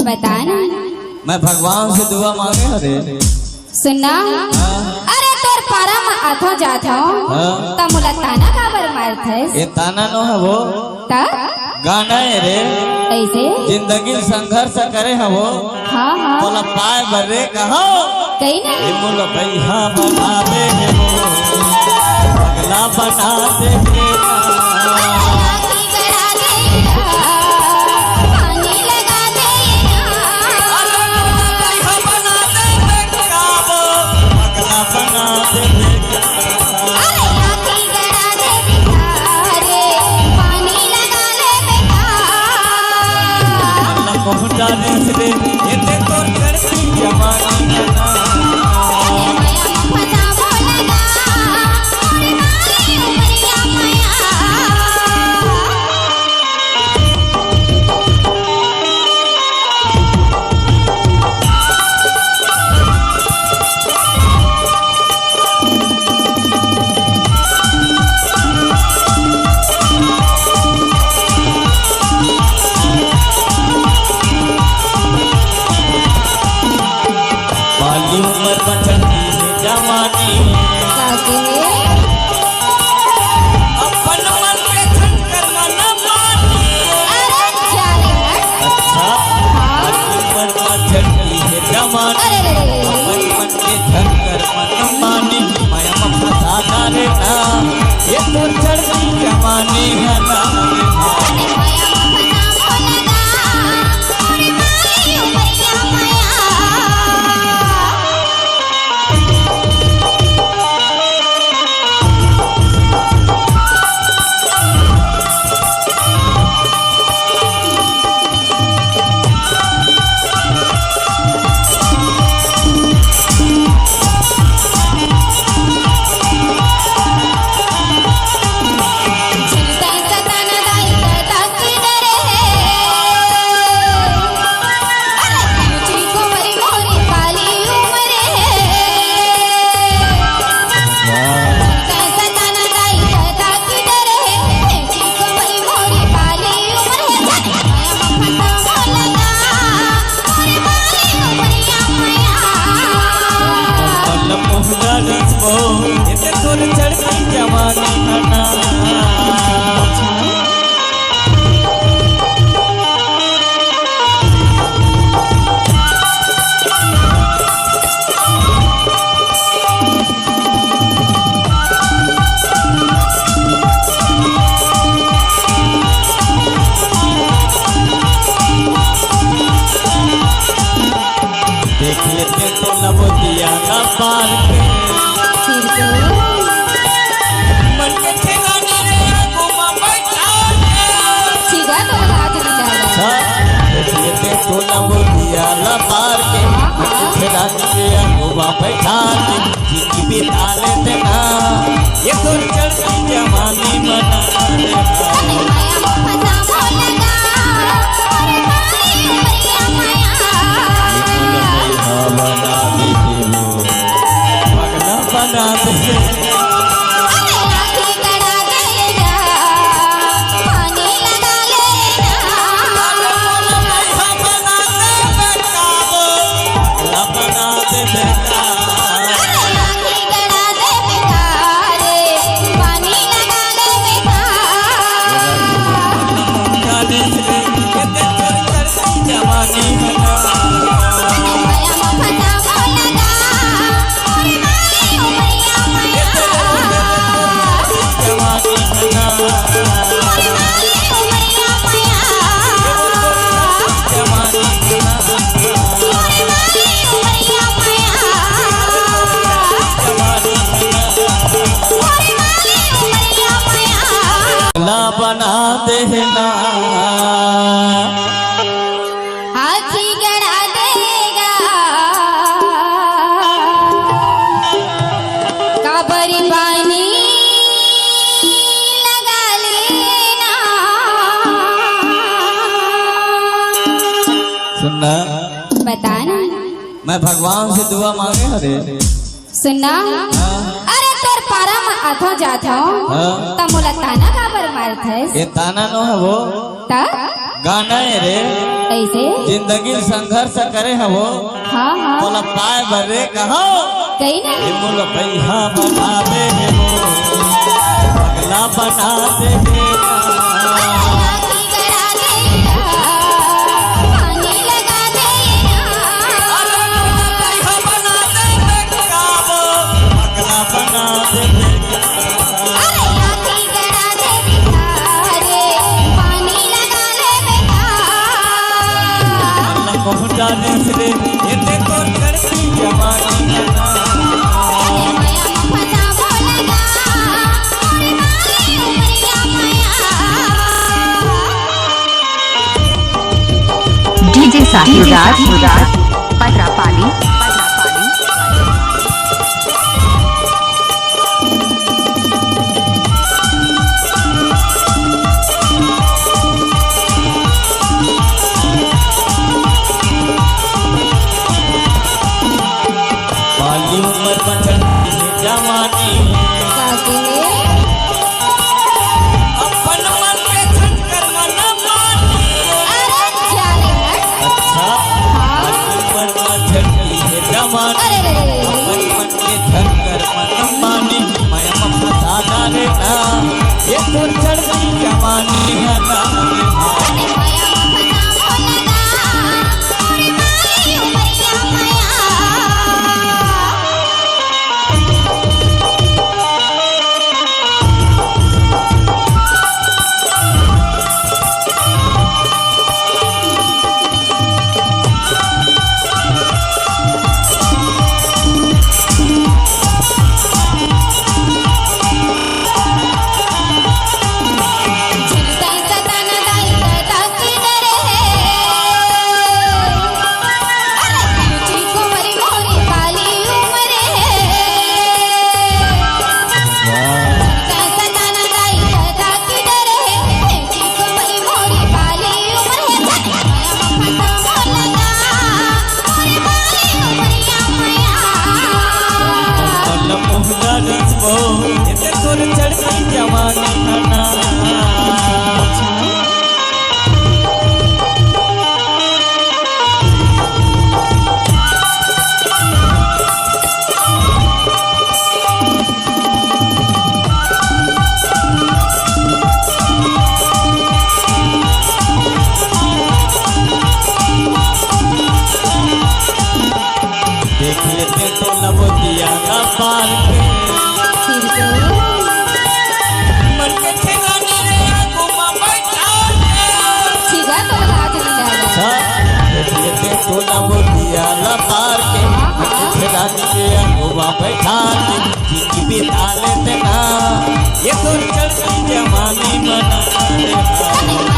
बता ना। मैं भगवान से दुआ मांगे हरे। सुनना अरे तोर पारा में आथो जात हो त मोला ताना काबर मारत है? ये ताना नो है वो ता गाना है रे। ऐसे जिंदगी संघर्ष करे है वो। हाँ हाँ बोला पाए बरे कहो कहीं ना ये बोला भैया बना दे वो अगला बना दे ये तो चढ़ती जवानी है ना। देख लेते तो नवदिया ना पार के मन के ठेकाने रे घुमा बैठा सीधा तो हाथ मिला देख लेते तो नवदिया ना पार के मन के ठेकाने रे घुमा बैठा जिंदगी बिता लेते ना ये तो चढ़ती जवानी बना बना दे बना देना हाथी गड़ा देगा काबरी पानी लगा लेना। सुनना बता ना। मैं भगवान से दुआ मांगे हरे। सुनना अरे तोर पारा में आथो जात हो त मोला ताना काबर मारत है? ये ताना नो है वो ता गाना है रे कैसे? जिंदगी संघर्ष करे हवो हाँ हाँ तोला पाए बरे कहो कहीं ना मुल भैया बना दे हो पगला बना दे राखी गड़ा देना, पानी लगा देना। बना दे पगला बना दे अरे राखी गड़ा देना रे, पानी लगा ले बेटा। पहुंचा दे रे ये देखो लड़की जवानी अरे माया मफता बोलेगा, मोरे माली उमरिया माया। डीजे साहिल राज पत्रापाली बाली उम्र बचती है जवानी काके अपन मन पे छटकर मन मानी अरे जाने मत। अच्छा हाँ बाली उम्र बचती है जवानी अरे रे रे अपन मन पे छटकर मन मानी मैं फसा डाले ना ये तो चढ़ती जवानी है ना अरे माया मफता बोलेगा, मोरे माली उमरिया माया। चिंताएं सताना दाई कथा की डरे अरे तुझी को मरी मोरी काली उम्र चिंताएं सताना दाई कथा की डरे तुझी को मरी मोरी काली उम्र माया मफता बोलेगा, मोरे माली उमरिया माया। मन मुहला रसो ये तो चढ़ती जवानी है ना देख लेते तो लबोतिया का पार के फिर तो मन के ठिकाने रे घुमा बैठा छिगा तो हाथ मिला अच्छा देख लेते तो लबोतिया ला पार के मन के ठिकाने रे घुमा बैठा जिंदगी बिता लेते ना ये तो चढ़ती जवानी बना दे अरे